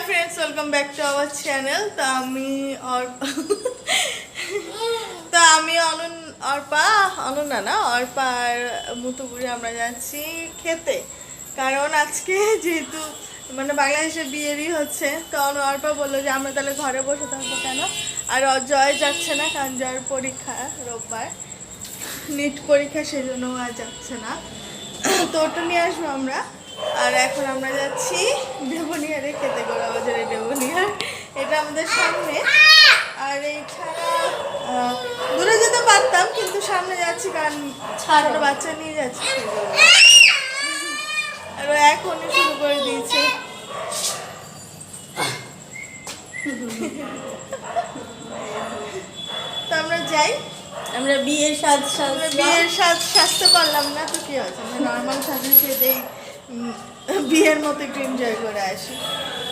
Friends welcome back to our channel. তো আমি অর্পা আর মুতুপুরি আমরা যাচ্ছি খেতে, কারণ আজকে যেহেতু মানে বাংলাদেশে বিয়েরই হচ্ছে, তখন অর্পা বললো যে আমরা তাহলে ঘরে বসে থাকবো কেন, আর জয় যাচ্ছে না কারণ জয়ের পরীক্ষা রোববার, নিট পরীক্ষা, সেই জন্য আর যাচ্ছে না। তো ওটা নিয়ে আসবো আমরা। আর এখন আমরা যাচ্ছি দেবনিয়ারে খেতে, গোড়া বাজারে দেবনিয়ার, এটা আমাদের সামনে। আর এই ছাড়া দূরে যেতে পারতাম, কিন্তু সামনে যাচ্ছি কারণ ছোট বাচ্চা নিয়ে যাচ্ছি, আর এখনই শুরু করে দিয়েছে। তো আমরা যাই, আমরা বিয়ের সাজ সাজতে পারলাম না, তো কি আছে, আমরা নর্মাল সাজে সেটাই বিয়ের মতো একটু এনজয় করে আসি।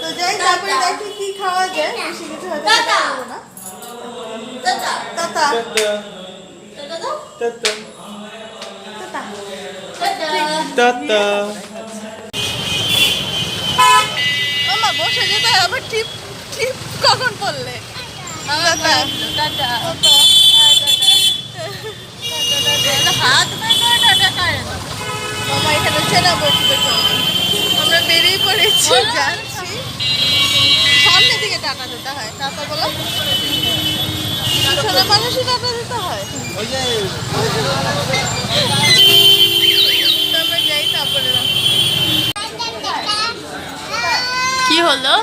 তো যাই, তারপরে দেখি কি খাওয়া যায়, বেশি কিছু হয়তো খেতে পারবো না। মামা বসে যেতে আবার টিপ টিপ কখন পড়লে? মামা এখানে চেনা বসবে, আমরা বেরিয়ে পড়েছি, যাচ্ছি সামনের দিকে। টাটা দিতে হয়, টাটা বলো, ছোট মানুষই টাটা দিতে হয়। আমরা যাই, তারপরে কি হলো,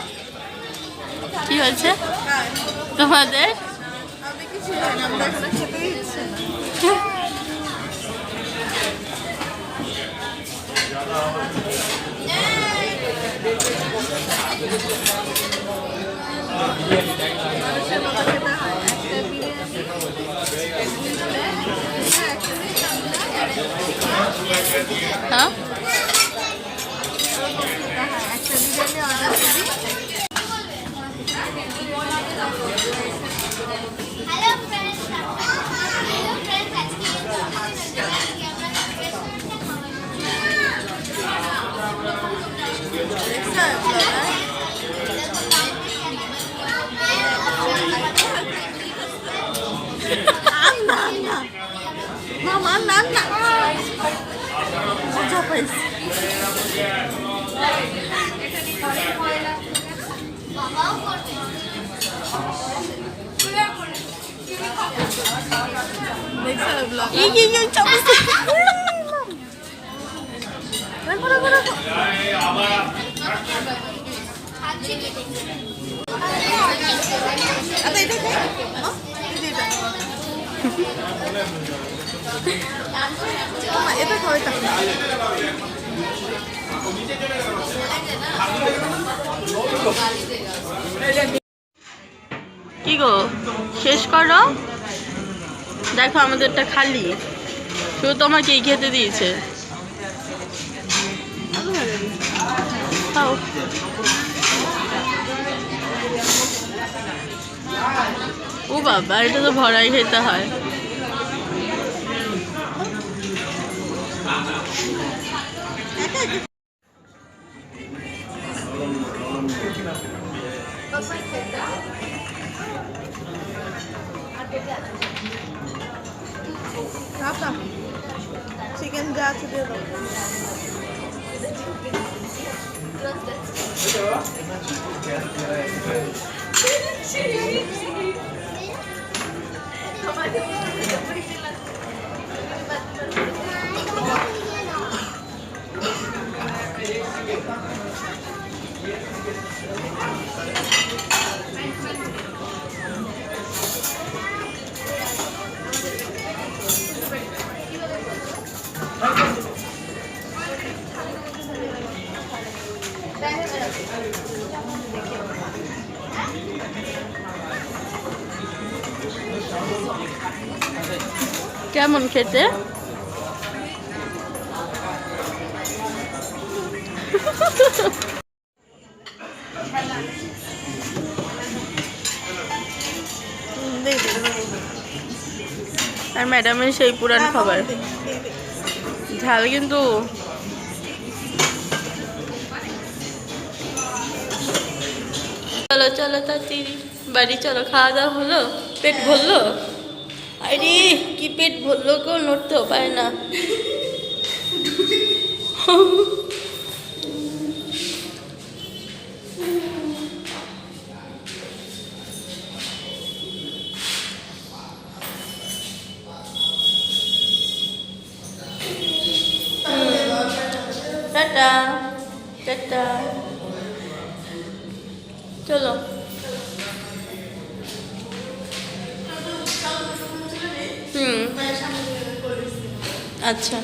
কি হয়েছে তোমাদের? আমি কিছু জানি না, আমরা এখানে খেতেই ইচ্ছে না। হ্যাঁ, একটা বিরিয়ানি অর্ডার করি। মামা না না মজা পাইছি। এটা খাওয়াই থাকবে। কি গো, শেষ করো, দেখো আমাদেরটা খালি, শুধু তোমাকেই খেতে দিয়েছে। খাও। ও বাবা, এটা তো ভরাই খেতে হয়। চিকেন যা আছে দিয়ে দাও। কেমন খেতে? আর ম্যাডামের সেই পুরান খাবার, ঝাল কিন্তু চলো চলো তাড়াতাড়ি বাড়ি চলো, খাওয়া দাওয়া হলো, পেট ভরলো? আরে কি পেট ভরলো গো, নড়তেও পারে না। টাটা টাটা, চলো। আচ্ছা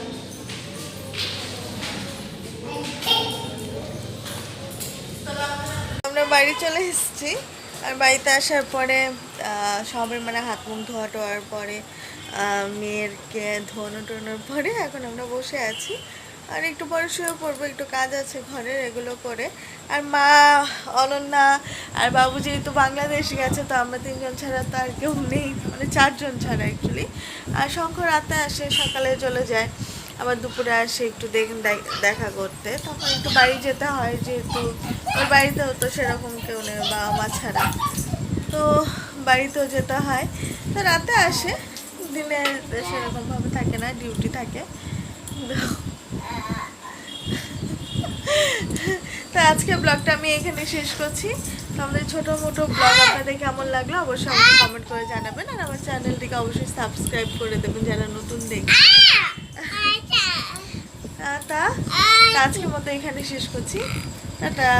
আমরা বাড়ি চলে এসেছি। আর বাড়িতে আসার পরে সবাই মানে হাত মুখ ধোয়া টোয়ার পরে মেয়েরকে ধোয়ানো টোনোর পরে এখন আমরা বসে আছি। আর একটু পরে শুয়ে পড়বো, একটু কাজ আছে ঘরের, এগুলো করে। আর মা, অনন্যা আর বাবু যেহেতু বাংলাদেশ গেছে, তো আমরা 3 জন ছাড়া তো আর কেউ নেই, মানে 4 জন ছাড়া অ্যাকচুয়ালি। আর শঙ্কর রাতে আসে, সকালে চলে যায়, আবার দুপুরে আসে একটু দেখা করতে। তখন একটু বাড়ি যেতে হয়, যেহেতু ওর বাড়িতেও তো সেরকম কেউ নেই বাবা মা ছাড়া, তো বাড়িতেও যেতে হয়। তো রাতে আসে, দিনে সেরকমভাবে থাকে না, ডিউটি থাকে। তো আজকে ব্লগটা আমি এখানে শেষ করছি। তো আমাদের ছোটো মোটো ব্লগ আপনাদের কেমন লাগলো অবশ্যই আমাকে কমেন্ট করে জানাবেন। আর আমার চ্যানেলটিকে অবশ্যই সাবস্ক্রাইব করে দেবেন যারা নতুন দেখবেন। তা আজকের মতো এখানে শেষ করছি, টাটা।